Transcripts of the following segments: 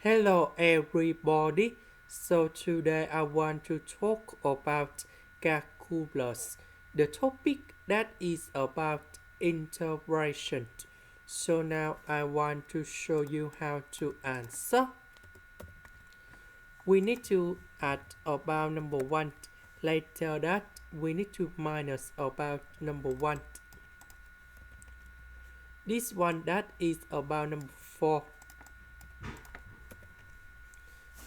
Hello everybody. So today I want to talk about calculus. The topic that is about integration. So now I want to show you how to answer. We need to add about number 1. Later that we need to minus about number 1. This one that is about number 4.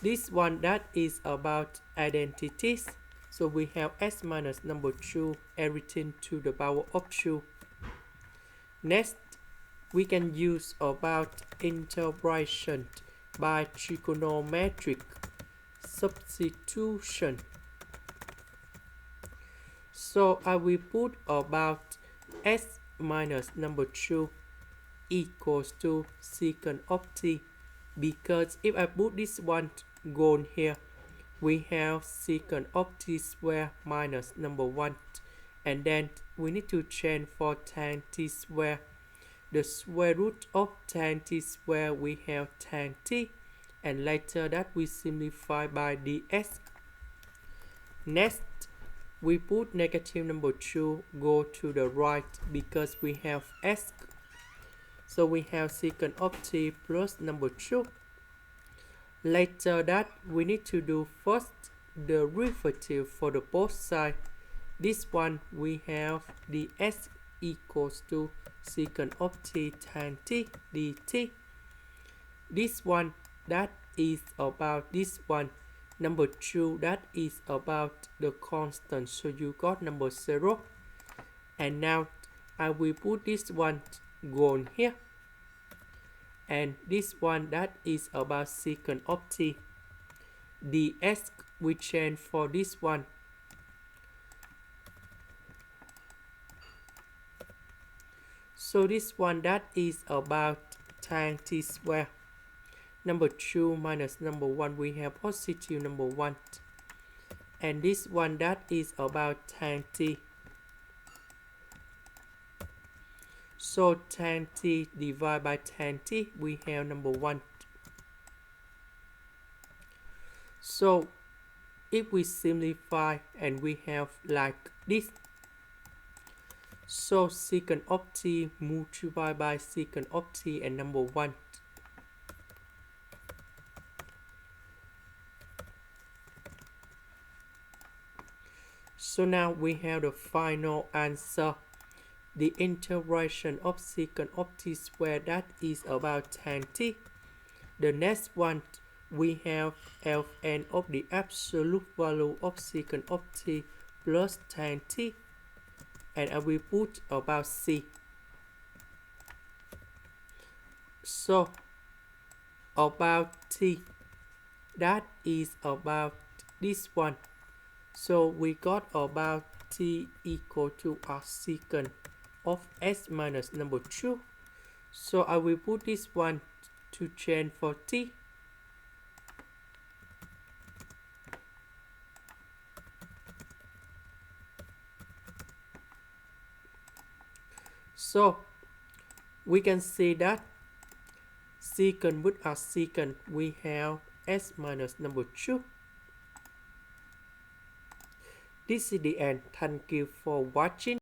This one that is about identities. So we have s minus number 2, everything to the power of 2. Next, we can use about integration by trigonometric substitution. So I will put about s minus number 2 equals to secant of t, because if I put this one gone here, we have secant of t square minus number 1, and then we need to change for tan t square. The square root of tan t square, we have tan t, and later that we simplify by ds. Next, we put negative number 2 go to the right because we have s. So we have secant of t plus number 2. Later that we need to do first the derivative for the both sides. This one we have ds equals to secant of t tan t dt. This one that is about this one. Number 2 that is about the constant, so you got number 0. And now I will put this one gone here, and this one that is about secant of t. ds we change for this one. So this one that is about tan t square. Number 2 minus number 1, we have positive number 1. And this one that is about tan t. So tan t divided by tan t, we have number 1. So if we simplify and we have like this. So secant of t multiplied by secant of t and number 1. So now we have the final answer. The integration of secant of t squared, that is about tan t. The next one, we have Ln of the absolute value of secant of t plus tan t. And I will put about c. So about t, that is about this one. So we got about t equal to a secant of s minus number 2. So I will put this one to change for t. So we can see that secant with a secant, we have s minus number 2. This is the end. Thank you for watching.